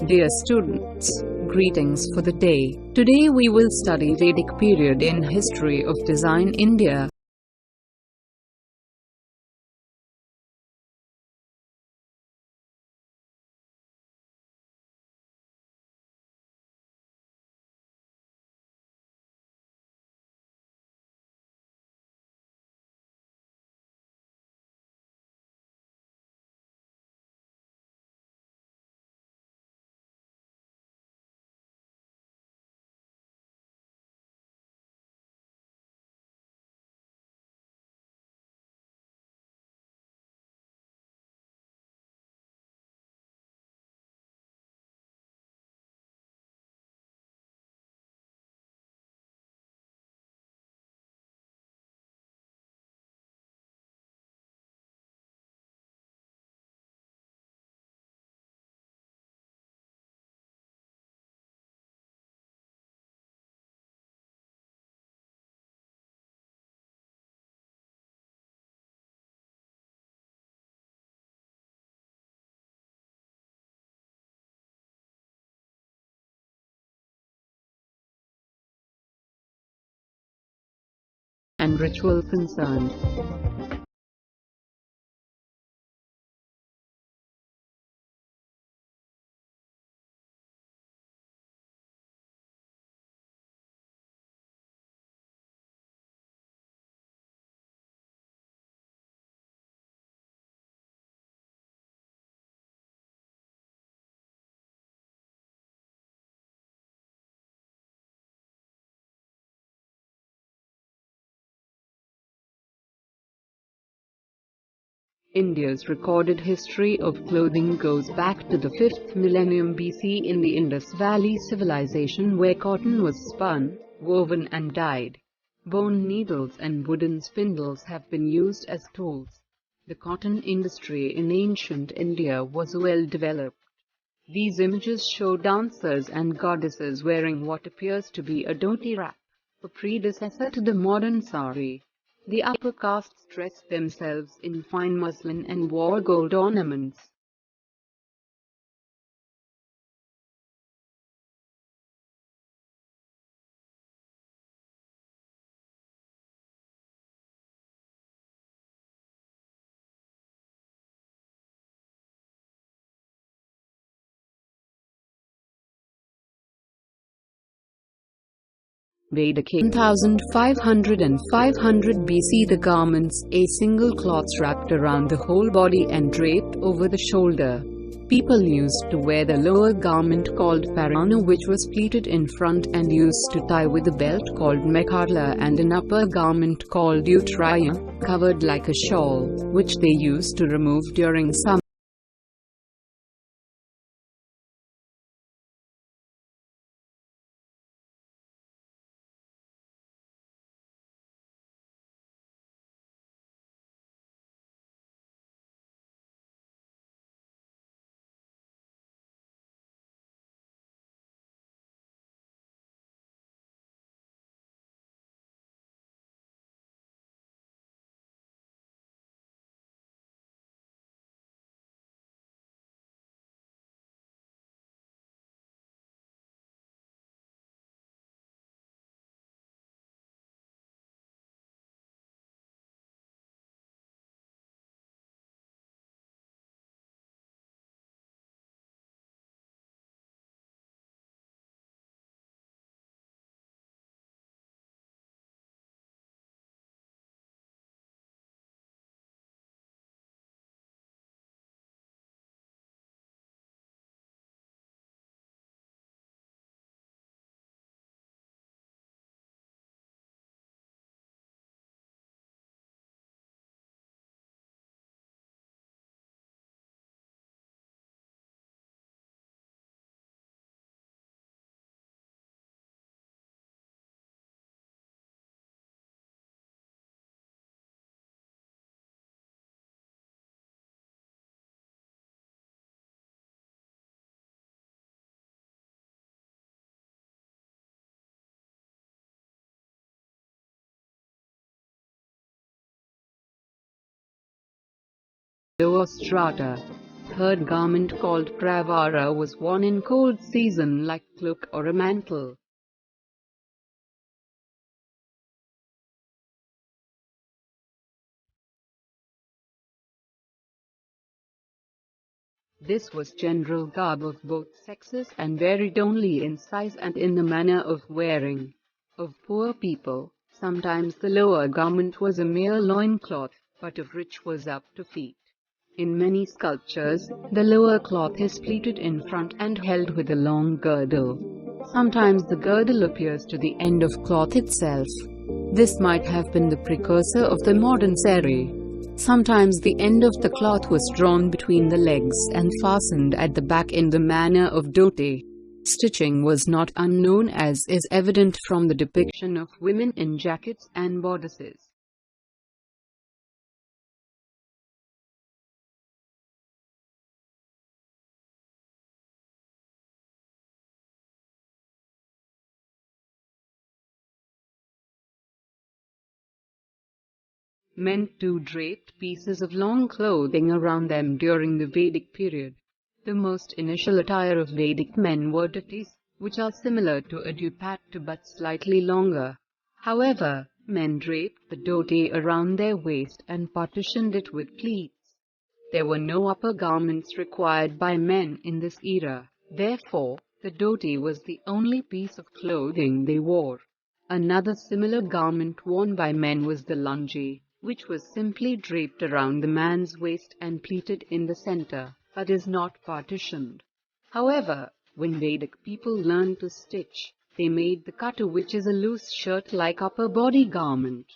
Dear students, greetings for the day. Today we will study Vedic period in history of design India. And ritual concerned. India's recorded history of clothing goes back to the 5th millennium BC in the Indus Valley civilization, where cotton was spun, woven and dyed. Bone needles and wooden spindles have been used as tools. The cotton industry in ancient India was well developed. These images show dancers and goddesses wearing what appears to be a dhoti wrap, a predecessor to the modern sari. The upper castes dressed themselves in fine muslin and wore gold ornaments. Vedic 1500 and 500 BC. The garments, a single cloth wrapped around the whole body and draped over the shoulder. People used to wear the lower garment called parana, which was pleated in front and used to tie with a belt called mekhala, and an upper garment called utraya, covered like a shawl, which they used to remove during summer. lower strata. Third garment called pravara was worn in cold season like cloak or a mantle. This was general garb of both sexes and varied only in size and in the manner of wearing. Of poor people, sometimes the lower garment was a mere loincloth, but of rich was up to feet. In many sculptures, the lower cloth is pleated in front and held with a long girdle. Sometimes the girdle appears to the end of cloth itself. This might have been the precursor of the modern sari. Sometimes the end of the cloth was drawn between the legs and fastened at the back in the manner of dhoti. Stitching was not unknown, as is evident from the depiction of women in jackets and bodices. Men too draped pieces of long clothing around them during the Vedic period. The most initial attire of Vedic men were dhotis, which are similar to a dupatta but slightly longer. However, men draped the dhoti around their waist and partitioned it with pleats. There were no upper garments required by men in this era. Therefore, the dhoti was the only piece of clothing they wore. Another similar garment worn by men was the lungi, which was simply draped around the man's waist and pleated in the center, but is not partitioned. However, when Vedic people learned to stitch, they made the katu, which is a loose shirt-like upper body garment.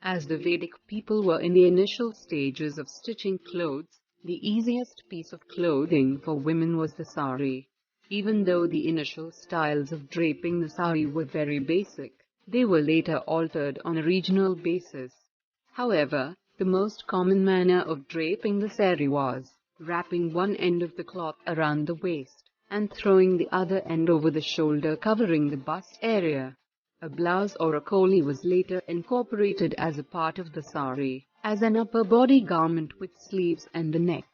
As the Vedic people were in the initial stages of stitching clothes, the easiest piece of clothing for women was the sari. Even though the initial styles of draping the sari were very basic, they were later altered on a regional basis. However, the most common manner of draping the sari was wrapping one end of the cloth around the waist and throwing the other end over the shoulder, covering the bust area. A blouse or a choli was later incorporated as a part of the sari, as an upper body garment with sleeves and a neck.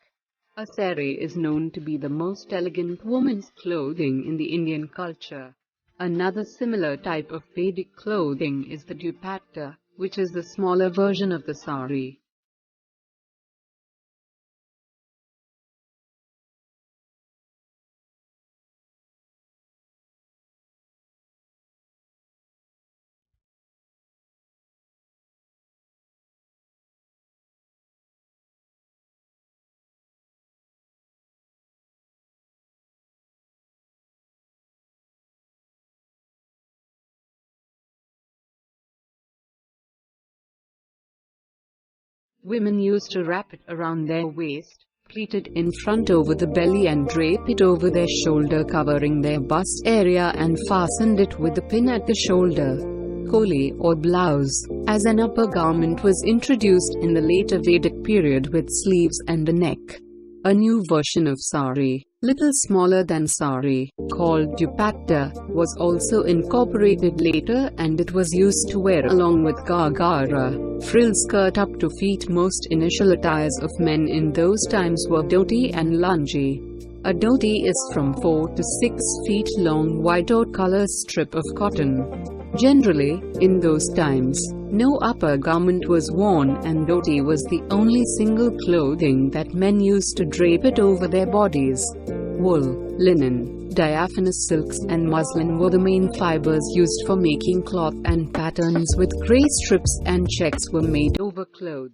A sari is known to be the most elegant woman's clothing in the Indian culture. Another similar type of Vedic clothing is the dupatta, which is the smaller version of the sari. Women used to wrap it around their waist, pleat it in front over the belly and drape it over their shoulder, covering their bust area, and fastened it with a pin at the shoulder. Choli or blouse, as an upper garment, was introduced in the later Vedic period with sleeves and a neck. A new version of sari, little smaller than sari, called dupatta, was also incorporated later, and it was used to wear along with ghagara, frill skirt up to feet. Most initial attires of men in those times were dhoti and lungi. A dhoti is from 4 to 6 feet long white or color strip of cotton. Generally, in those times, no upper garment was worn, and dhoti was the only single clothing that men used to drape it over their bodies. Wool, linen, diaphanous silks and muslin were the main fibers used for making cloth, and patterns with gray strips and checks were made over clothes.